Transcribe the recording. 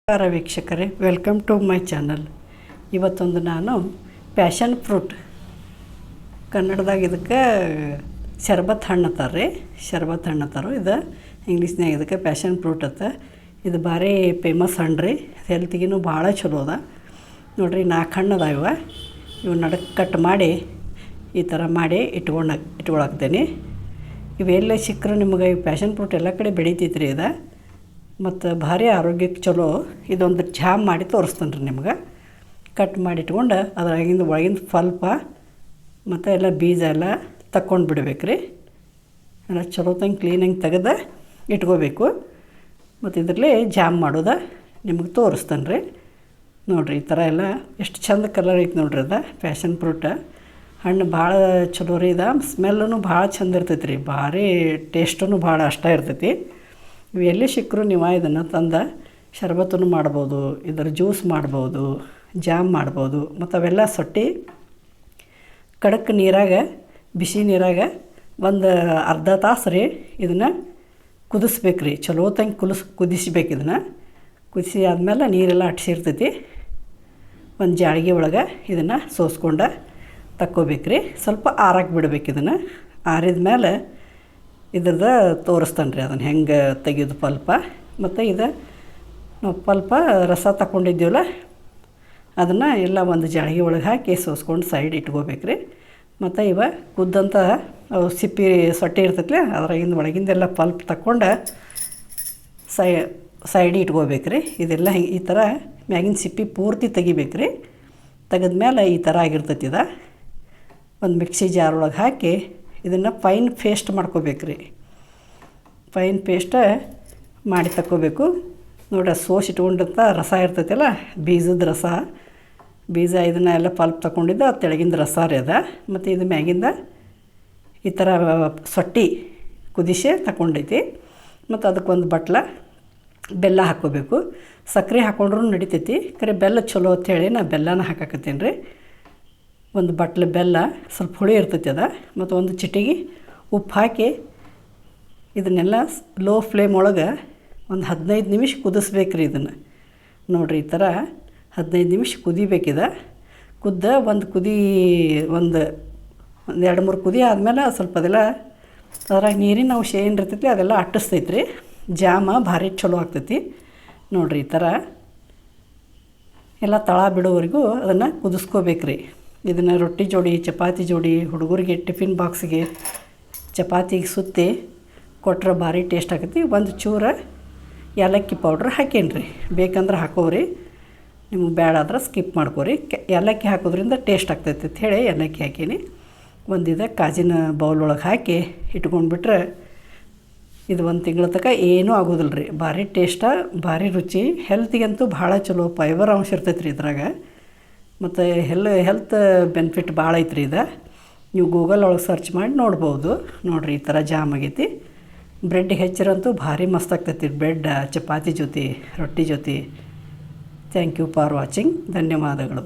ನಮಸ್ಕಾರ ವೀಕ್ಷಕರೇ, welcome to my channel. ಇವತ್ತೊಂದು ನಾನು ಪ್ಯಾಷನ್ ಫ್ರೂಟ್, ಕನ್ನಡದಾಗ ಇದಕ್ಕೆ ಶರ್ಬತ್ ಹಣ್ಣು ಅಂತಾರೆ. ಶರ್ಬತ್ ಹಣ್ಣು ಅಂತಾರೆ. ಇದು ಇಂಗ್ಲೀಷ್ನಾಗ ಇದಕ್ಕೆ ಪ್ಯಾಷನ್ ಫ್ರೂಟ್ ಅಂತ. ಇದು ಭಾರಿ ಫೇಮಸ್ ಹಣ್ಣು ರೀ. ಹೆಲ್ತಿಗೂ ಭಾಳ ಚಲೋ ಅದ ನೋಡಿರಿ. 4 ಹಣ್ಣು ಅದಾವ. ಇವು ನಡಕ್ಕೆ ಕಟ್ ಮಾಡಿ ಈ ಥರ ಮಾಡಿ ಇಟ್ಕೊಳಕ್ತೇನೆ. ಇವೆಲ್ಲ ಸಿಕ್ಕರೆ ನಿಮಗೆ ಈ ಪ್ಯಾಷನ್ ಫ್ರೂಟ್ ಎಲ್ಲ ಕಡೆ ಬೆಳಿತೈತ್ರಿ. ಇದು ಮತ್ತು ಭಾರಿ ಆರೋಗ್ಯಕ್ಕೆ ಚಲೋ. ಇದೊಂದು ಜಾಮ್ ಮಾಡಿ ತೋರಿಸ್ತಾನೆ ರೀ ನಿಮ್ಗೆ. ಕಟ್ ಮಾಡಿ ಇಟ್ಕೊಂಡು ಅದ್ರಾಗಿಂದ ಒಳಗಿಂದ ಸ್ವಲ್ಪ ಮತ್ತು ಎಲ್ಲ ಬೀಜ ಎಲ್ಲ ತಕ್ಕೊಂಡು ಬಿಡ್ಬೇಕು ರೀ. ಎಲ್ಲ ಚಲೋ ತಂಗೆ ಕ್ಲೀನಾಗಿ ತೆಗೆದು ಇಟ್ಕೋಬೇಕು. ಮತ್ತು ಇದರಲ್ಲಿ ಜಾಮ್ ಮಾಡೋದು ನಿಮ್ಗೆ ತೋರಿಸ್ತಾನೆ ರೀ. ನೋಡಿರಿ, ಈ ಥರ ಎಲ್ಲ ಎಷ್ಟು ಚಂದ ಕಲರ್ ಐತೆ ನೋಡ್ರಿ. ಅದು ಪ್ಯಾಷನ್ ಫ್ರೂಟ್ ಹಣ್ಣು ಭಾಳ ಚಲೋ ರೀ. ಇದು ಸ್ಮೆಲ್ಲೂ ಭಾಳ ಚಂದ ಇರ್ತೈತೆ ರೀ. ಭಾರಿ ಟೇಸ್ಟೂ ಭಾಳ ಅಷ್ಟ ಇರ್ತೈತಿ. ಇವು ಎಲ್ಲಿ ಸಿಕ್ಕರು ನೀವು ಇದನ್ನು ತಂದು ಶರ್ಬತ್ತನ್ನು ಮಾಡ್ಬೋದು, ಇದರ ಜ್ಯೂಸ್ ಮಾಡ್ಬೋದು, ಜಾಮ್ ಮಾಡ್ಬೋದು. ಮತ್ತು ಅವೆಲ್ಲ ಸೊಟ್ಟಿ ಕಡಕ್ ನೀರಾಗ, ಬಿಸಿ ನೀರಾಗ ಒಂದು ಅರ್ಧ ತಾಸು ರೀ ಇದನ್ನು ಕುದಿಸ್ಬೇಕು ರೀ. ಚಲೋ ತಂಗೆ ಕುದಿಸ್ಬೇಕು. ಇದನ್ನು ಕುದಿಸಿ ಆದಮೇಲೆ ನೀರೆಲ್ಲ ಅಟ್ಸಿರ್ತೈತಿ. ಒಂದು ಜಾಳಿಗೆ ಒಳಗೆ ಇದನ್ನು ಸೋಸ್ಕೊಂಡು ತಕ್ಕೋಬೇಕು ರೀ. ಸ್ವಲ್ಪ ಆರಕ್ಕೆ ಬಿಡ್ಬೇಕು. ಇದನ್ನು ಆರಿದ ಮೇಲೆ ಇದ್ರದ್ದು ತೋರಿಸ್ತಾನೆ ರೀ ಅದನ್ನು ಹೆಂಗೆ ತೆಗೆಯೋದು ಪಲ್ಪ. ಮತ್ತು ಇದು ನಾವು ಪಲ್ಪ ರಸ ತಗೊಂಡಿದ್ದೀವಲ್ಲ ಅದನ್ನು ಎಲ್ಲ ಒಂದು ಜಾಳಿಗೆ ಒಳಗೆ ಹಾಕಿ ಸೋಸ್ಕೊಂಡು ಸೈಡ್ ಇಟ್ಕೋಬೇಕು ರೀ. ಮತ್ತು ಇವ ಕುದ್ದಂಥ ಸಿಪ್ಪಿ ಸೊಟ್ಟೆ ಇರ್ತೈತಿ, ಅದ್ರಾಗಿಂದ ಒಳಗಿಂದೆಲ್ಲ ಪಲ್ಪ್ ತಗೊಂಡು ಸೈಡ್ ಇಟ್ಕೋಬೇಕು ರೀ. ಇದೆಲ್ಲ ಈ ಥರ ಮ್ಯಾಗಿನ ಸಿಪ್ಪಿ ಪೂರ್ತಿ ತೆಗಿಬೇಕು ರೀ. ತೆಗೆದ್ಮೇಲೆ ಈ ಥರ ಆಗಿರ್ತೈತಿ. ಇದು ಒಂದು ಮಿಕ್ಸಿ ಜಾರ್ ಒಳಗೆ ಹಾಕಿ ಇದನ್ನು ಫೈನ್ ಪೇಸ್ಟ್ ಮಾಡ್ಕೋಬೇಕು ರೀ. ಫೈನ್ ಪೇಸ್ಟ್ ಮಾಡಿ ತಕ್ಕೋಬೇಕು ನೋಡ್ರಿ. ಸೋಸಿ ಇಟ್ಕೊಂಡಂಥ ರಸ ಇರ್ತೈತಲ್ಲ, ಬೀಜದ ರಸ, ಬೀಜ ಇದನ್ನು ಎಲ್ಲ ಪಲ್ಪ್ ತಗೊಂಡಿದ್ದು ಅದು ತೆಳಗಿಂದ ರಸ ರೀ ಅದ. ಮತ್ತು ಇದು ಮ್ಯಾಗಿಂದ ಈ ಥರ ಸೊಟ್ಟಿ ಕುದಿಸಿ ತಗೊಂಡೈತಿ. ಮತ್ತು ಅದಕ್ಕೊಂದು ಬಟ್ಲ ಬೆಲ್ಲ ಹಾಕ್ಕೋಬೇಕು. ಸಕ್ಕರೆ ಹಾಕ್ಕೊಂಡ್ರೂ ನಡಿತೈತಿ, ಕರೆ ಬೆಲ್ಲ ಚಲೋ ಅಂಥೇಳಿ ನಾ ಬೆಲ್ಲನ ಹಾಕಾಕತ್ತೀನಿ ರೀ. ಒಂದು ಬಟ್ಲು ಬೆಲ್ಲ, ಸ್ವಲ್ಪ ಹುಳಿ ಇರ್ತೈತಿ ಅದ. ಮತ್ತು ಒಂದು ಚಿಟಿಗೆ ಉಪ್ಪು ಹಾಕಿ ಇದನ್ನೆಲ್ಲ ಲೋ ಫ್ಲೇಮ್ ಒಳಗೆ ಒಂದು 15 ನಿಮಿಷ ಕುದಿಸ್ಬೇಕು ರೀ. ಇದನ್ನು ನೋಡಿರಿ, ಈ ಥರ 15 ನಿಮಿಷ ಕುದಿಬೇಕಿದೆ. ಒಂದು ಕುದಿ ಒಂದು 2-3 ಕುದಿ ಆದಮೇಲೆ ಸ್ವಲ್ಪ ಅದೆಲ್ಲ ಅದ್ರಾಗ ನೀರಿನ ಅಂಶ ಏನು ಇರ್ತೈತಿ ಅದೆಲ್ಲ ಅಟ್ಟಿಸ್ತೈತಿ ರೀ. ಜಾಮ ಭಾರಿ ಚಲೋ ಆಗ್ತೈತಿ ನೋಡಿರಿ. ಈ ಥರ ಎಲ್ಲ ತಳ ಬಿಡೋವರೆಗೂ ಅದನ್ನು ಕುದಿಸ್ಕೋಬೇಕು ರೀ. ಇದನ್ನು ರೊಟ್ಟಿ ಜೋಡಿ, ಚಪಾತಿ ಜೋಡಿ, ಹುಡುಗರಿಗೆ ಟಿಫಿನ್ ಬಾಕ್ಸಿಗೆ ಚಪಾತಿಗೆ ಸುತ್ತಿ ಕೊಟ್ರೆ ಭಾರಿ ಟೇಸ್ಟ್ ಆಕೈತಿ. ಒಂದು ಚೂರು ಏಲಕ್ಕಿ ಪೌಡ್ರ್ ಹಾಕೇನಿ ರೀ. ಬೇಕಂದ್ರೆ ಹಾಕೋರಿ, ನಿಮ್ಗೆ ಬೇಡಾದ್ರೆ ಸ್ಕಿಪ್ ಮಾಡ್ಕೋರಿ. ಏಲಕ್ಕಿ ಹಾಕೋದ್ರಿಂದ ಟೇಸ್ಟ್ ಆಗ್ತೈತಿ ಅಂತ ಹೇಳಿ ಏಲಕ್ಕಿ ಹಾಕೀನಿ. ಒಂದಿದೆ ಕಾಜಿನ ಬೌಲ್ ಒಳಗೆ ಹಾಕಿ ಇಟ್ಕೊಂಡ್ಬಿಟ್ರೆ ಇದು 1 ತಿಂಗಳ ತನಕ ಏನೂ ಆಗೋದಿಲ್ಲ ರೀ. ಭಾರಿ ಟೇಸ್ಟ, ಭಾರಿ ರುಚಿ. ಹೆಲ್ತಿಗಂತೂ ಭಾಳ ಚಲೋ. ಫೈಬರ್ ಅಂಶ ಇರ್ತೈತೆ ರೀ ಇದ್ರಾಗ. ಮತ್ತು ಹೆಲ್ತ್ ಬೆನಿಫಿಟ್ ಭಾಳ ಐತ್ರಿ. ಇದು ನೀವು ಗೂಗಲ್ ಒಳಗೆ ಸರ್ಚ್ ಮಾಡಿ ನೋಡ್ಬೋದು. ನೋಡಿರಿ, ಈ ಥರ ಜಾಮ್ ಆಗೈತಿ. ಬ್ರೆಡ್ ಹೆಚ್ಚರಂತೂ ಭಾರಿ ಮಸ್ತ್ ಆಗ್ತೈತಿ. ಬ್ರೆಡ್ ಚಪಾತಿ ಜೊತೆ, ರೊಟ್ಟಿ ಜೊತೆ. Thank you for watching. ಧನ್ಯವಾದಗಳು.